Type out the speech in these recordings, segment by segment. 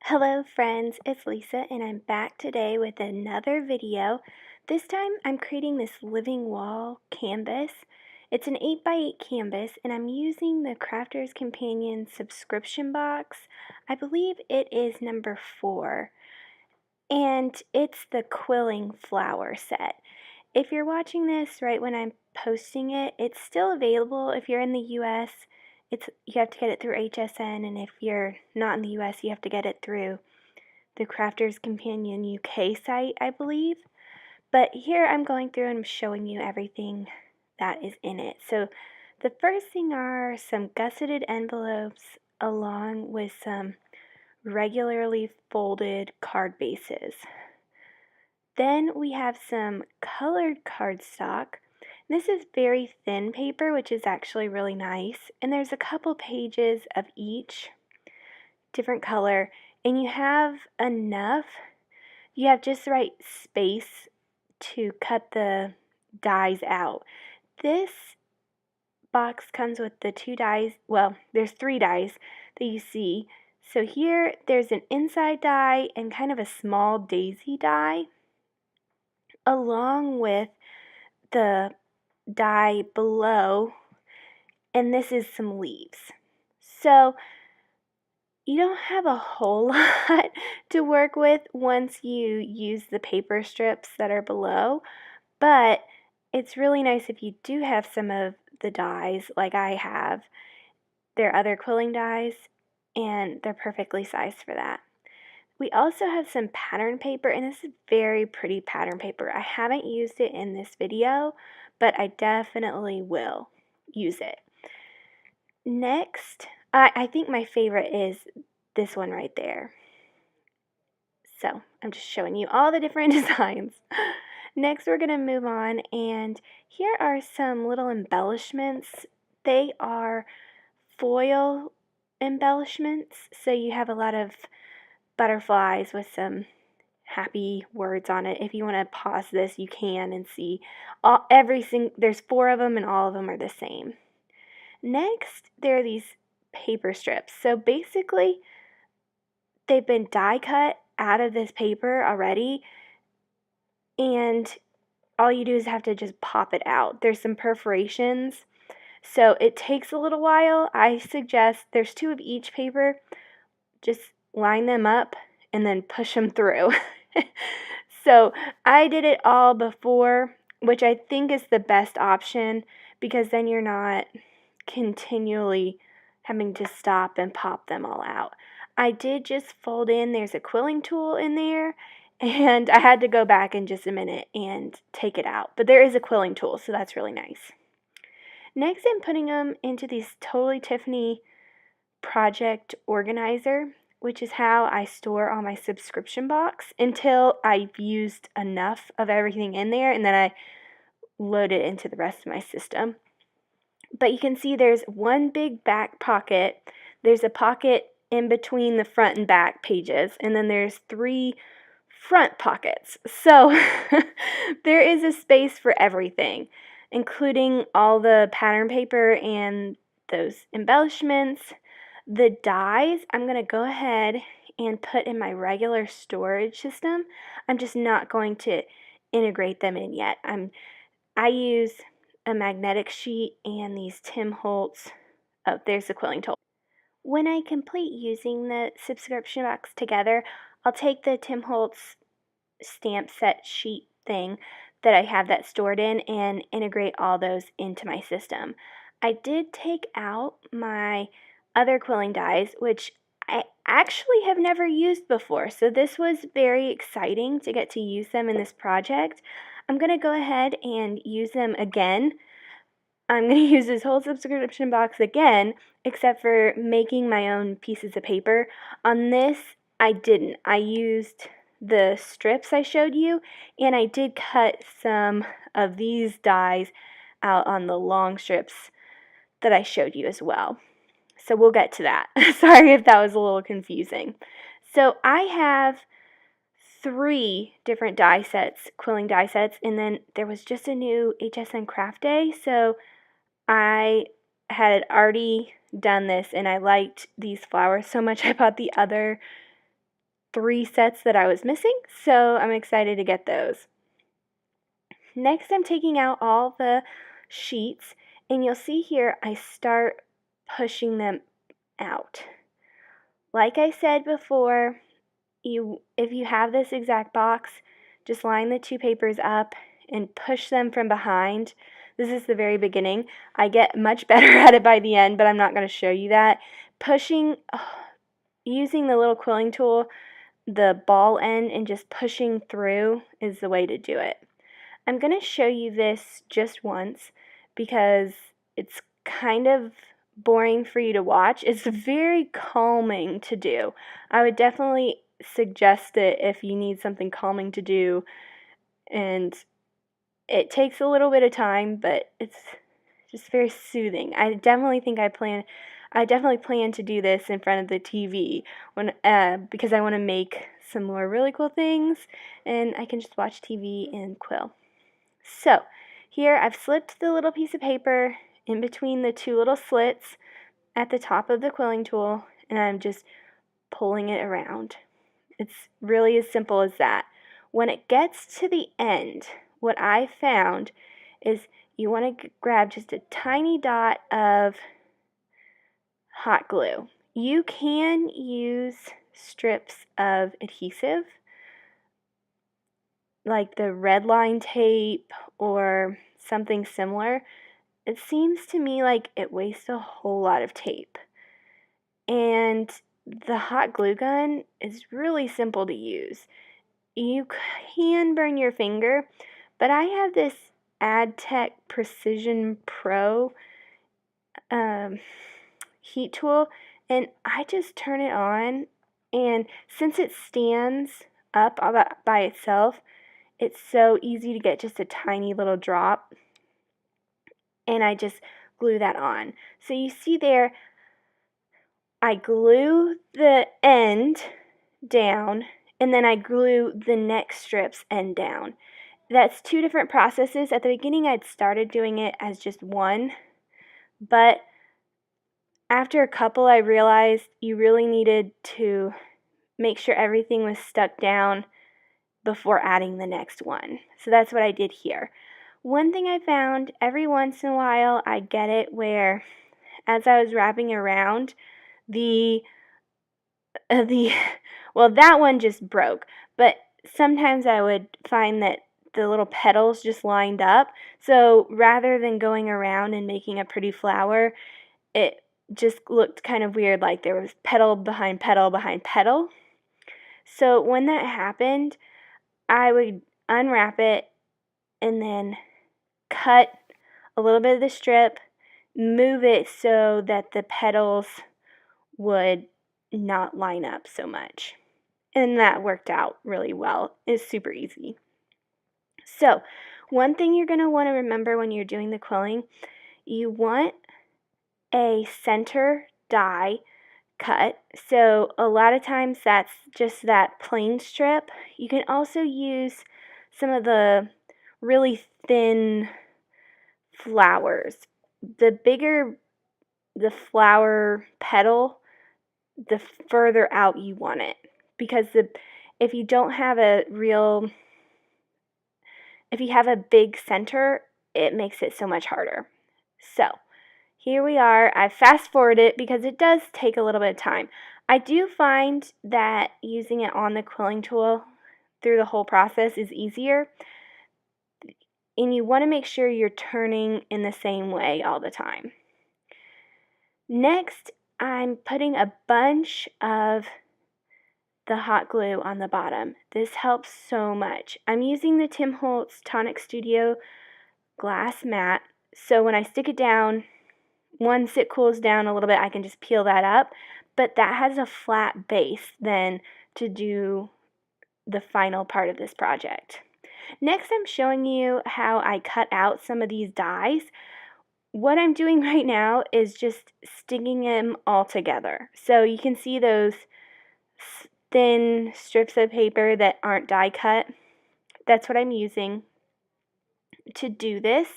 Hello friends, it's Lisa and I'm back today with another video. This time I'm creating this living wall canvas. It's an 8x8 canvas and I'm using the Crafter's Companion subscription box. I believe it is number 4 and it's the Quilling flower set. If you're watching this right when I'm posting it, it's still available. If you're in the US, you have to get it through HSN, and if you're not in the US, you have to get it through the Crafter's Companion UK site, I believe. But here I'm going through and I'm showing you everything that is in it. So the first thing are some gusseted envelopes along with some regularly folded card bases. Then we have some colored cardstock. This is very thin paper, which is actually really nice. And there's a couple pages of each different color, and you have just the right space to cut the dies out. This box comes with the 2 dies, well, there's 3 dies that you see. So here there's an inside die and kind of a small daisy die, along with the die below, and this is some leaves. So you don't have a whole lot to work with once you use the paper strips that are below, but it's really nice if you do have some of the dies like I have. They're other quilling dies and they're perfectly sized for that. We also have some pattern paper, and this is very pretty pattern paper. I haven't used it in this video, but I definitely will use it. Next, I think my favorite is this one right there. So I'm just showing you all the different designs. Next, we're going to move on, and here are some little embellishments. They are foil embellishments, so you have a lot of butterflies with some happy words on it. If you want to pause this, you can and see there's 4 of them and all of them are the same. Next, there are these paper strips. So basically, they've been die cut out of this paper already, and all you do is have to just pop it out. There's some perforations, so it takes a little while. I suggest there's 2 of each paper. Just line them up and then push them through. So I did it all before, which I think is the best option, because then you're not continually having to stop and pop them all out. I did just fold in, there's a quilling tool in there, and I had to go back in just a minute and take it out. But there is a quilling tool, so that's really nice. Next, I'm putting them into these Totally Tiffany project organizer, which is how I store all my subscription box until I've used enough of everything in there, and then I load it into the rest of my system. But you can see there's one big back pocket, there's a pocket in between the front and back pages, and then there's 3 front pockets. So there is a space for everything, including all the pattern paper and those embellishments. The dies, I'm going to go ahead and put in my regular storage system. I'm just not going to integrate them in yet. I use a magnetic sheet and these Tim Holtz, oh, there's the quilling tool. When I complete using the subscription box together, I'll take the Tim Holtz stamp set sheet thing that I have that stored in and integrate all those into my system. I did take out my other quilling dies, which I actually have never used before, so this was very exciting to get to use them in this project. I'm going to go ahead and use them again. I'm going to use this whole subscription box again, except for making my own pieces of paper. On this, I didn't. I used the strips I showed you, and I did cut some of these dies out on the long strips that I showed you as well. So we'll get to that. Sorry if that was a little confusing. So I have 3 different die sets, quilling die sets, and then there was just a new HSN Craft Day, so I had already done this and I liked these flowers so much I bought the other 3 sets that I was missing, so I'm excited to get those. Next, I'm taking out all the sheets, and you'll see here I start pushing them out. Like I said before, if you have this exact box, just line the 2 papers up and push them from behind. This is the very beginning. I get much better at it by the end, but I'm not going to show you that. Using the little quilling tool, the ball end, and just pushing through is the way to do it. I'm going to show you this just once because it's kind of boring for you to watch. It's very calming to do. I would definitely suggest it if you need something calming to do, and it takes a little bit of time, but it's just very soothing. I definitely plan to do this in front of the TV because I want to make some more really cool things, and I can just watch TV and quill. So here I've slipped the little piece of paper in between the 2 little slits at the top of the quilling tool, and I'm just pulling it around. It's really as simple as that. When it gets to the end, what I found is you want to grab just a tiny dot of hot glue. You can use strips of adhesive, like the red line tape or something similar. It seems to me like it wastes a whole lot of tape. And the hot glue gun is really simple to use. You can burn your finger, but I have this AdTech Precision Pro heat tool, and I just turn it on, and since it stands up by itself, it's so easy to get just a tiny little drop, and I just glue that on. So you see there, I glue the end down, and then I glue the next strip's end down. That's 2 different processes. At the beginning, I'd started doing it as just one, but after a couple, I realized you really needed to make sure everything was stuck down before adding the next one. So that's what I did here. One thing I found, every once in a while, I get it where as I was wrapping around, well, that one just broke, but sometimes I would find that the little petals just lined up. So rather than going around and making a pretty flower, it just looked kind of weird, like there was petal behind petal behind petal. So when that happened, I would unwrap it and then cut a little bit of the strip, move it so that the petals would not line up so much. And that worked out really well. It's super easy. So, one thing you're going to want to remember when you're doing the quilling, you want a center die cut. So, a lot of times that's just that plain strip. You can also use some of the really thin flowers. The bigger the flower petal, the further out you want it, because if you don't have if you have a big center, it makes it so much harder. So here we are. I fast forward it because it does take a little bit of time. I do find that using it on the quilling tool through the whole process is easier, and you want to make sure you're turning in the same way all the time. Next, I'm putting a bunch of the hot glue on the bottom. This helps so much. I'm using the Tim Holtz Tonic Studio glass mat, so when I stick it down, once it cools down a little bit, I can just peel that up, but that has a flat base then to do the final part of this project. Next, I'm showing you how I cut out some of these dies. What I'm doing right now is just sticking them all together. So you can see those thin strips of paper that aren't die cut. That's what I'm using to do this.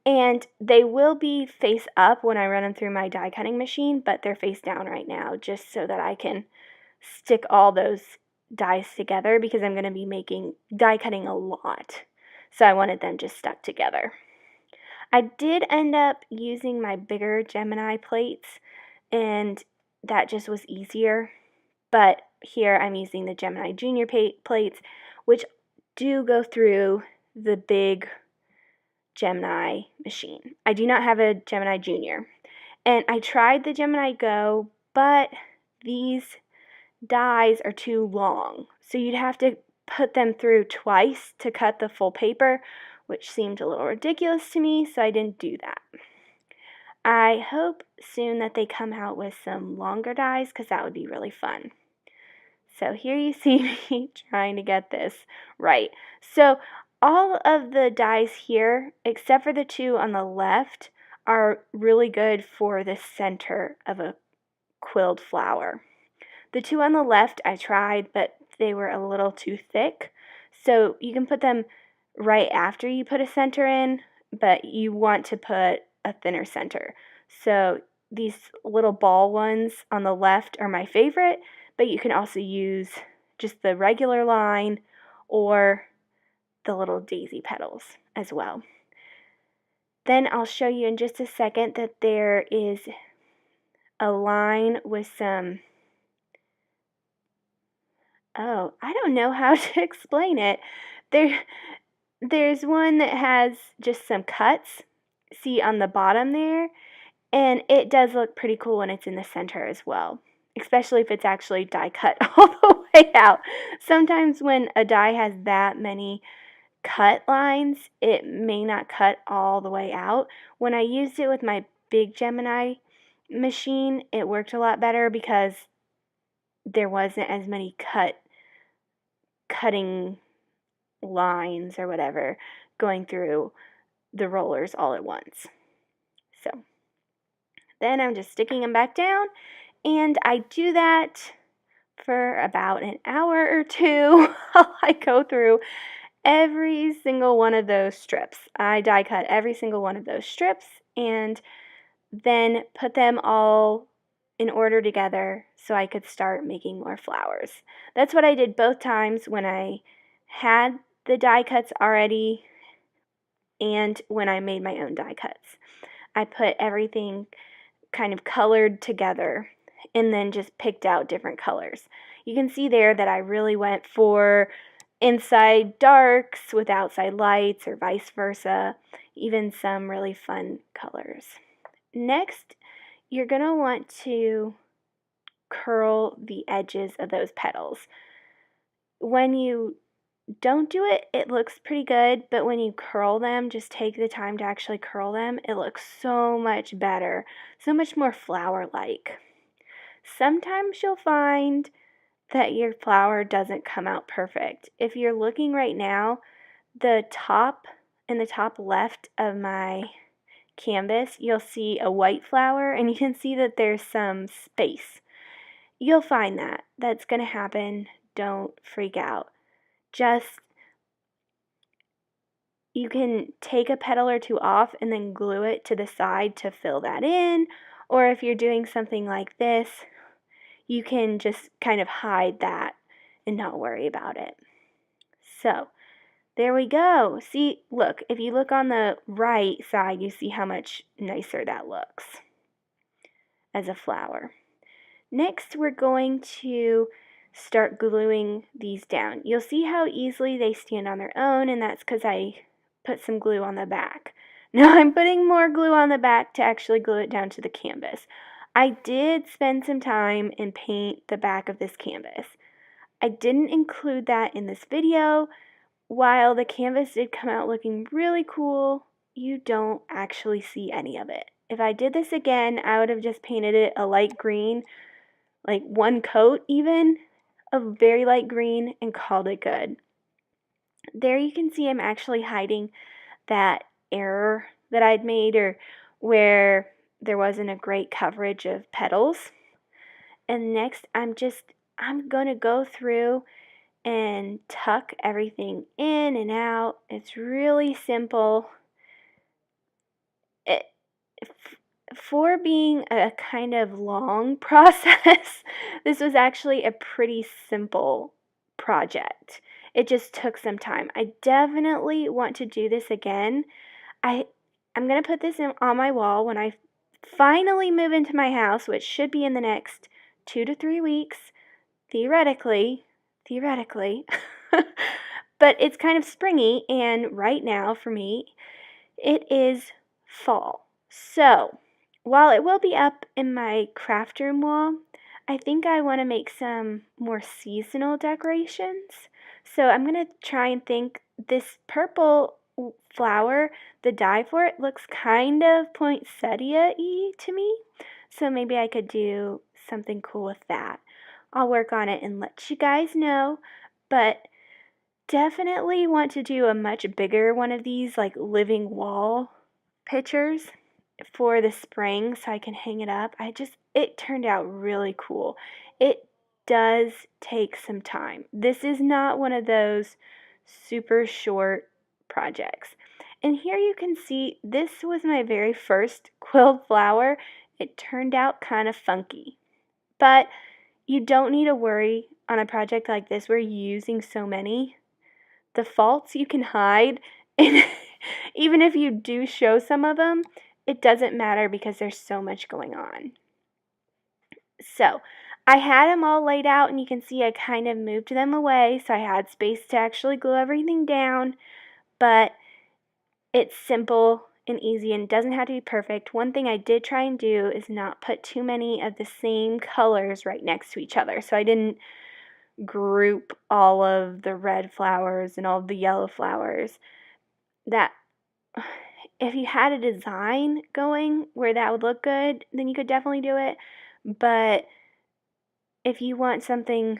And they will be face up when I run them through my die cutting machine, but they're face down right now just so that I can stick all those dies together because I'm going to be making die cutting a lot. So I wanted them just stuck together. I did end up using my bigger Gemini plates, and that just was easier. But here I'm using the Gemini Junior plates, which do go through the big Gemini machine. I do not have a Gemini Junior. And I tried the Gemini Go, but these dies are too long. So you'd have to put them through twice to cut the full paper, which seemed a little ridiculous to me, so I didn't do that. I hope soon that they come out with some longer dies because that would be really fun. So here you see me trying to get this right. So all of the dies here, except for the two on the left, are really good for the center of a quilled flower. The two on the left I tried, but they were a little too thick. So you can put them right after you put a center in, but you want to put a thinner center. So these little ball ones on the left are my favorite, but you can also use just the regular line or the little daisy petals as well. Then I'll show you in just a second that there is a line with some, oh, I don't know how to explain it. There's one that has just some cuts, see on the bottom there, and it does look pretty cool when it's in the center as well, especially if it's actually die cut all the way out. Sometimes when a die has that many cut lines, it may not cut all the way out. When I used it with my big Gemini machine, it worked a lot better because there wasn't as many cutting lines or whatever going through the rollers all at once. So then I'm just sticking them back down, and I do that for about an hour or two while I go through every single one of those strips. I die cut every single one of those strips and then put them all in order together so I could start making more flowers. That's what I did both times, when I had the die cuts already and when I made my own die cuts. I put everything kind of colored together and then just picked out different colors. You can see there that I really went for inside darks with outside lights or vice versa, even some really fun colors. Next, you're going to want to curl the edges of those petals. When you don't do it, it looks pretty good, but when you curl them, just take the time to actually curl them, it looks so much better, so much more flower-like. Sometimes you'll find that your flower doesn't come out perfect. If you're looking right now, in the top left of my canvas, you'll see a white flower, and you can see that there's some space. You'll find that. That's going to happen. Don't freak out. You can take a petal or two off and then glue it to the side to fill that in, or if you're doing something like this, you can just kind of hide that and not worry about it. So there we go. See, look, if you look on the right side, you see how much nicer that looks as a flower. Next, we're going to start gluing these down. You'll see how easily they stand on their own, and that's because I put some glue on the back. Now I'm putting more glue on the back to actually glue it down to the canvas. I did spend some time and paint the back of this canvas. I didn't include that in this video. While the canvas did come out looking really cool, you don't actually see any of it. If I did this again, I would have just painted it a light green, like one coat even, of very light green, and called it good. There you can see I'm actually hiding that error that I'd made, or where there wasn't a great coverage of petals. And next I'm going to go through and tuck everything in and out. It's really simple. For being a kind of long process, this was actually a pretty simple project. It just took some time. I definitely want to do this again. I'm going to put this on my wall when I finally move into my house, which should be in the next 2 to 3 weeks, theoretically. But it's kind of springy, and right now for me, it is fall. So, while it will be up in my craft room wall, I think I want to make some more seasonal decorations. So I'm going to try and think this purple flower, the dye for it looks kind of poinsettia-y to me. So maybe I could do something cool with that. I'll work on it and let you guys know, but definitely want to do a much bigger one of these, like living wall pictures for the spring so I can hang it up. It turned out really cool. It does take some time. This is not one of those super short projects. And here you can see this was my very first quilled flower. It turned out kind of funky. But you don't need to worry on a project like this where you're using so many. The faults you can hide, and even if you do show some of them, it doesn't matter because there's so much going on. So I had them all laid out, and you can see I kind of moved them away so I had space to actually glue everything down, but it's simple and easy and doesn't have to be perfect. One thing I did try and do is not put too many of the same colors right next to each other, so I didn't group all of the red flowers and all of the yellow flowers. That if you had a design going where that would look good, then you could definitely do it. But if you want something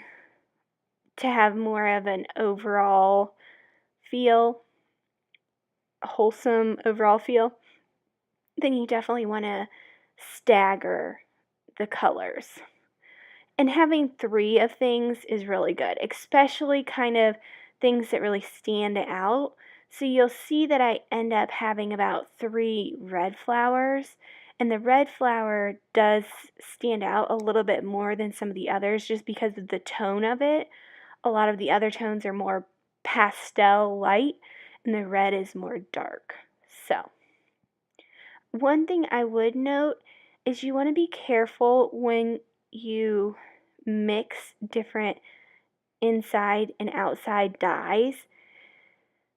to have more of an overall feel, a wholesome overall feel, then you definitely want to stagger the colors. And having 3 of things is really good, especially kind of things that really stand out. So you'll see that I end up having about 3 red flowers, and the red flower does stand out a little bit more than some of the others just because of the tone of it. A lot of the other tones are more pastel light, and the red is more dark. So, one thing I would note is you want to be careful when you mix different inside and outside dyes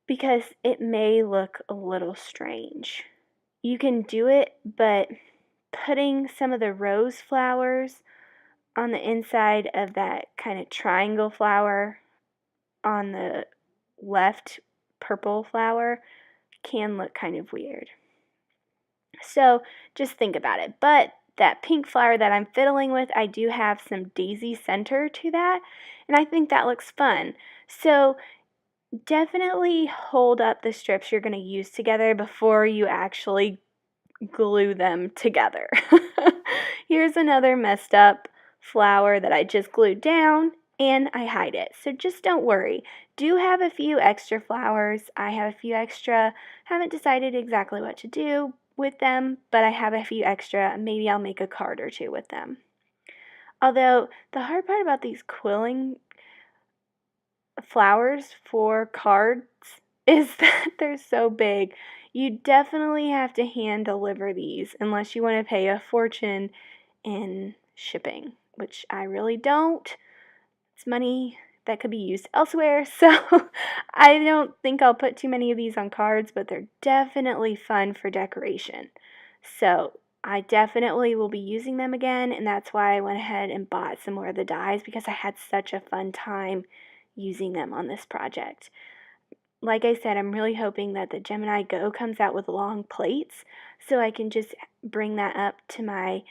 because it may look a little strange. You can do it, but putting some of the rose flowers on the inside of that kind of triangle flower on the left purple flower can look kind of weird. So just think about it. But that pink flower that I'm fiddling with, I do have some daisy center to that, and I think that looks fun. So definitely hold up the strips you're going to use together before you actually glue them together. Here's another messed up flower that I just glued down, and I hide it. So just don't worry. Do have a few extra flowers. I have a few extra. Haven't decided exactly what to do with them, but I have a few extra. Maybe I'll make a card or 2 with them. Although the hard part about these quilling flowers for cards is that they're so big. You definitely have to hand deliver these unless you want to pay a fortune in shipping, which I really don't. It's money that could be used elsewhere, so I don't think I'll put too many of these on cards, but they're definitely fun for decoration. So I definitely will be using them again, and that's why I went ahead and bought some more of the dies because I had such a fun time using them on this project. Like I said, I'm really hoping that the Gemini Go comes out with long plates so I can just bring that up to my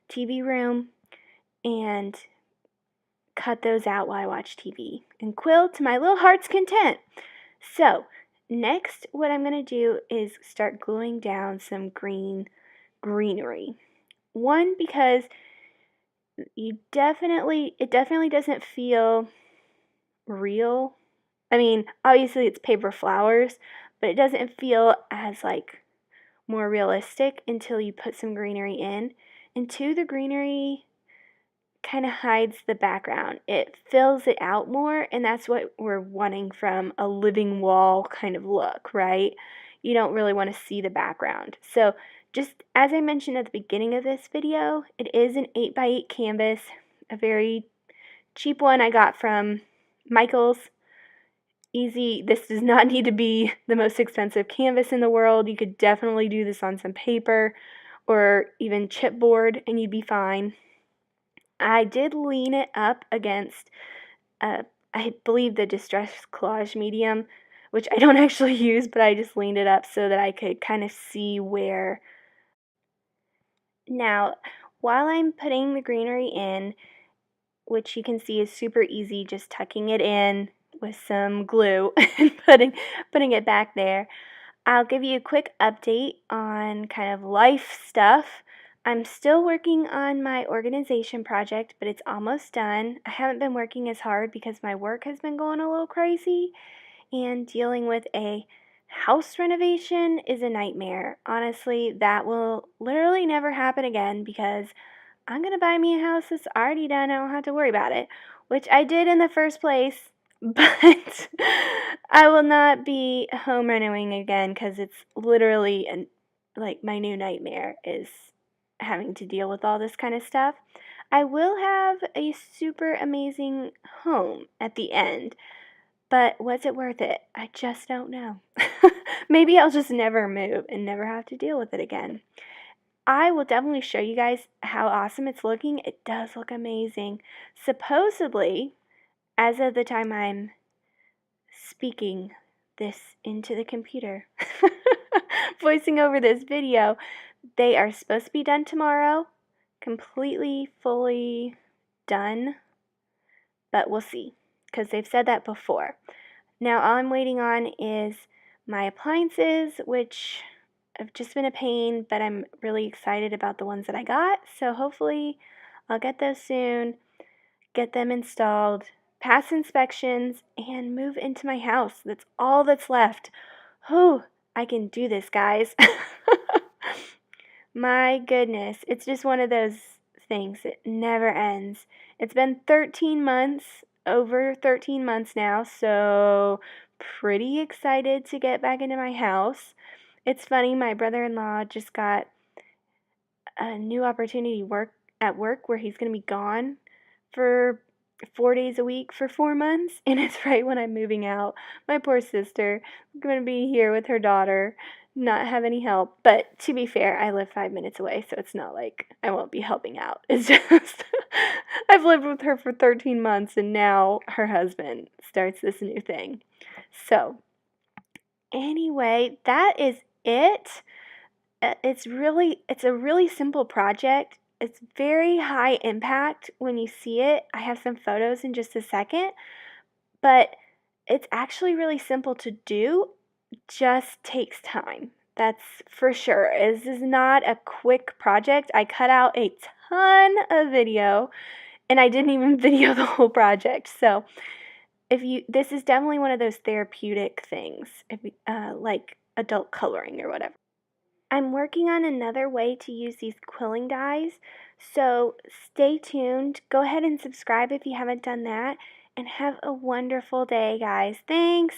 TV room and cut those out while I watch TV and quill to my little heart's content. So next what I'm going to do is start gluing down some greenery. One, because it definitely doesn't feel real. I mean, obviously it's paper flowers, but it doesn't feel as like more realistic until you put some greenery in. And 2, the greenery kind of hides the background. It fills it out more, and that's what we're wanting from a living wall kind of look, right? You don't really want to see the background. So just as I mentioned at the beginning of this video, it is an 8x8 canvas, a very cheap one I got from Michael's. Easy. This does not need to be the most expensive canvas in the world. You could definitely do this on some paper or even chipboard and you'd be fine. I did lean it up against, I believe, the Distress Collage medium, which I don't actually use, but I just leaned it up so that I could kind of see where. Now, while I'm putting the greenery in, which you can see is super easy, just tucking it in with some glue and putting it back there, I'll give you a quick update on kind of life stuff. I'm still working on my organization project, but it's almost done. I haven't been working as hard because my work has been going a little crazy, and dealing with a house renovation is a nightmare. Honestly, that will literally never happen again because I'm going to buy me a house that's already done. I don't have to worry about it, which I did in the first place, but I will not be home renovating again because it's literally like my new nightmare is having to deal with all this kind of stuff. I will have a super amazing home at the end, but was it worth it? I just don't know. Maybe I'll just never move and never have to deal with it again. I will definitely show you guys how awesome it's looking. It does look amazing. Supposedly, as of the time I'm speaking this into the computer, voicing over this video, they are supposed to be done tomorrow. Completely, fully done. But we'll see, because they've said that before. Now, all I'm waiting on is my appliances, which have just been a pain, but I'm really excited about the ones that I got. So hopefully I'll get those soon, get them installed, pass inspections, and move into my house. That's all that's left. Whew, I can do this, guys. My goodness, it's just one of those things that never ends. It's been 13 months, over 13 months now, so pretty excited to get back into my house. It's funny, my brother-in-law just got a new opportunity at work where he's going to be gone for 4 days a week for 4 months, and it's right when I'm moving out. My poor sister is going to be here with her daughter, not have any help. But to be fair, I live 5 minutes away, so it's not like I won't be helping out. It's just I've lived with her for 13 months, and now her husband starts this new thing. So anyway, that is it. It's a really simple project. It's very high impact when you see it. I have some photos in just a second, but it's actually really simple to do, just takes time. That's for sure. This is not a quick project. I cut out a ton of video and I didn't even video the whole project. So this is definitely one of those therapeutic things, like adult coloring or whatever. I'm working on another way to use these quilling dies, so stay tuned. Go ahead and subscribe if you haven't done that, and have a wonderful day, guys. Thanks!